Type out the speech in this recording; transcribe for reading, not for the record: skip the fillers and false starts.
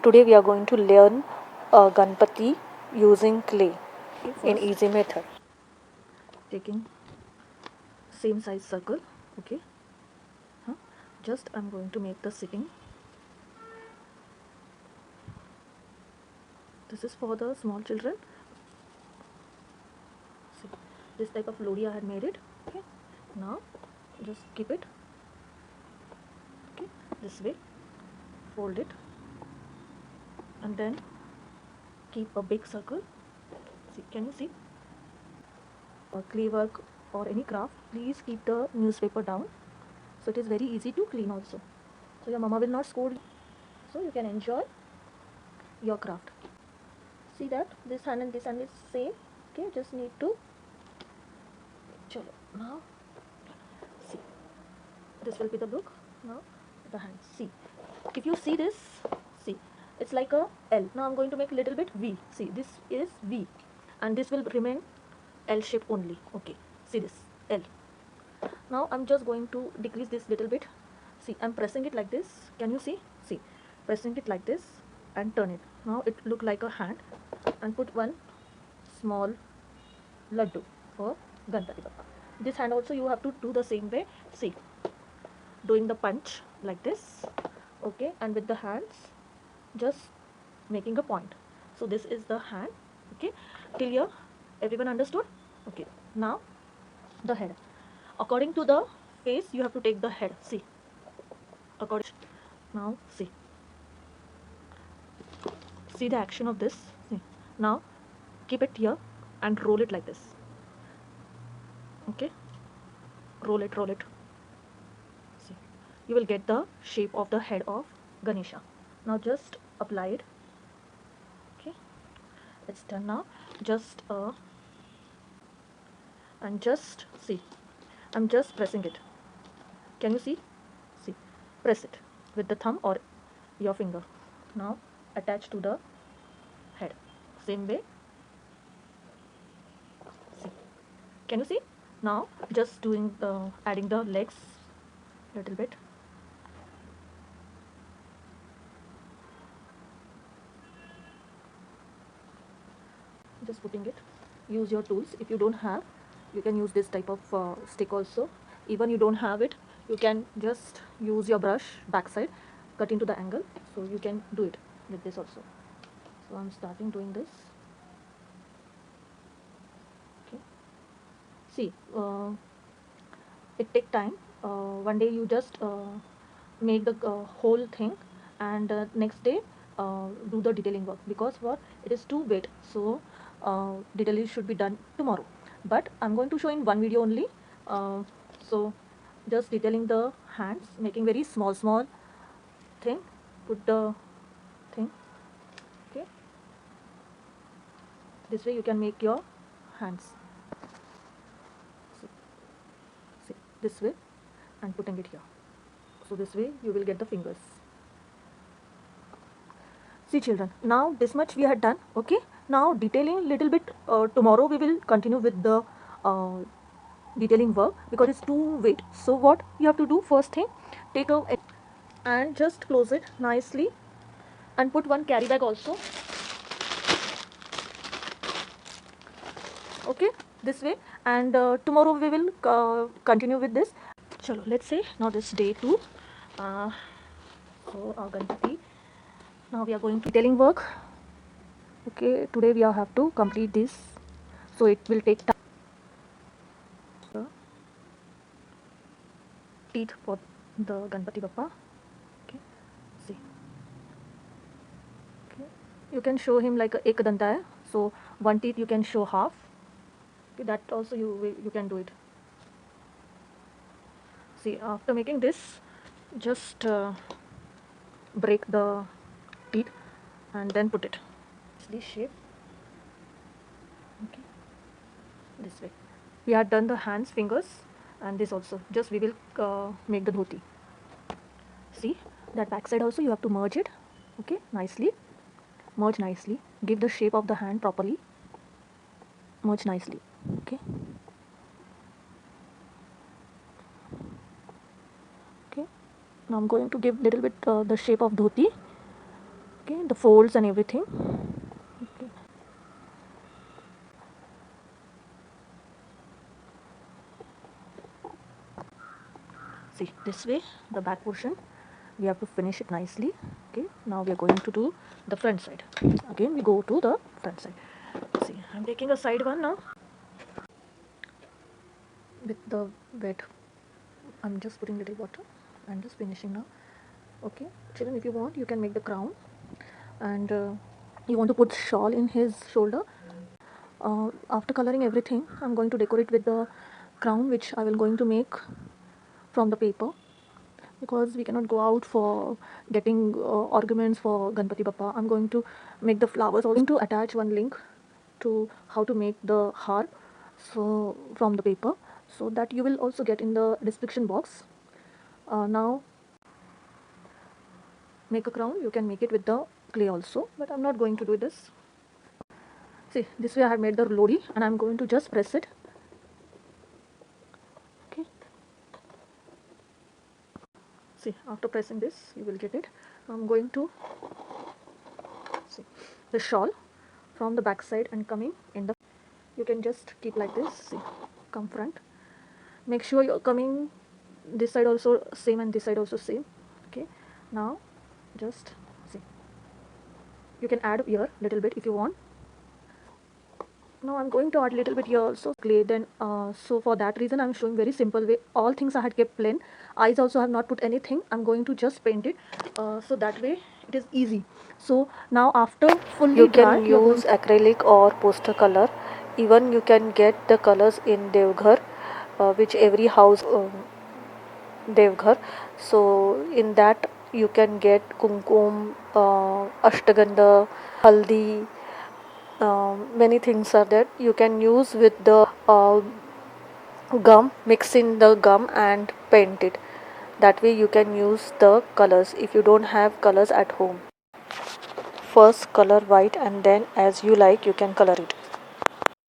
Today we are going to learn Ganpati using clay in easy method. Taking same size circle, okay. Just I'm going to make the sitting. This is for the small children. See, this type of lodi I had made it. Okay. Now just keep it. Okay, this way. Fold it, and then keep a big circle. See, can you see? Clay work or any craft, please keep the newspaper down, so it is very easy to clean also. So your mama will not scold you. So you can enjoy your craft. See that this hand and this hand is same. Okay, just need to chalo. Now see, this will be the look. Now the hand, see, if you see this, see, it's like a L. Now I'm going to make a little bit V. See, this is V, and this will remain L shape only. Okay, see this L. Now I'm just going to decrease this little bit. See, I'm pressing it like this. Can you see? See, pressing it like this and turn it. Now it look like a hand, and put one small laddu for Ganpati Bappa. This hand also you have to do the same way. See, doing the punch like this, okay, and with the hands just making a point. So this is the hand, okay. Till here everyone understood? Okay. Now the head, according to the face you have to take the head. See, according, now see the action of this. See, now keep it here and roll it like this. Okay, roll it. See, you will get the shape of the head of Ganesha. Now just apply it. Okay, it's done now. Just and just see, I'm just pressing it. Can you see? See, press it with the thumb or your finger. Now attach to the head. Same way. See, can you see? Now just doing adding the legs little bit. Just putting it. Use your tools. If you don't have, you can use this type of stick also. Even you don't have it, you can just use your brush backside, cut into the angle, so you can do it with this also. So I'm starting doing this. Okay, see, it take time. One day you just make the whole thing, and next day do the detailing work, because what, it is too wet, so detailing should be done tomorrow. But I'm going to show in one video only. So just detailing the hands, making very small thing, put the thing. Okay, this way you can make your hands. See, this way, and putting it here, so this way you will get the fingers. See children, now this much we had done. Okay, now detailing little bit, tomorrow we will continue with the uh, detailing work, because it's too wet. So what you have to do, first thing, take a and just close it nicely, and put one carry bag also. Okay, this way, and tomorrow we will continue with this. Chalo, let's say now this day 2. So our Ganpati, now we are going to detailing work. Okay, today we have to complete this, so it will take time. Teeth for the Ganpati Bappa. Okay, see. Okay, you can show him like a ekdanta hai, so one teeth you can show half. Okay, that also you can do it. See, after making this, just break the teeth and then put it. This shape. Okay, this way. We had done the hands, fingers, and this also. Just we will make the dhoti. See, that back side also you have to merge it. Okay, nicely. Merge nicely. Give the shape of the hand properly. Merge nicely. Okay. Okay. Now I'm going to give little bit the shape of dhoti. okay, the folds and everything. Okay. See, this way the back portion we have to finish it nicely. Okay, now we are going to do the front side. Again we go to the front side. See, I'm taking a side one now with the wet. I'm just putting little water and just finishing now. Okay, children, if you want you can make the crown, and you want to put shawl in his shoulder. After coloring everything, I'm going to decorate with the crown which I will going to make from the paper, because we cannot go out for getting ornaments for Ganpati Bappa. I'm going to make the flowers. I'm going to attach one link to how to make the harp, so from the paper, so that you will also get in the description box. Now make a crown. You can make it with the clay also, but I'm not going to do this. See, this way I have made the lodi, and I'm going to just press it. Okay. See, after pressing this, you will get it. I'm going to see the shawl from the back side and coming in the. You can just keep like this. See, come front. Make sure you're coming this side also same and this side also same. Okay. Now, just see. You can add here little bit if you want. Now I'm going to add a little bit here also clay. Then so for that reason I'm showing very simple way. All things I had kept plain. Eyes also have not put anything. I'm going to just paint it, so that way it is easy. So now after fully You dry, can use acrylic or poster color. Even you can get the colors in Devghar, which every house Devghar. So in that you can get kumkum, ashtagandha, haldi. Many things are that you can use with the gum, mix in the gum and paint it. That way you can use the colors if you don't have colors at home. First color white and then as you like you can color it.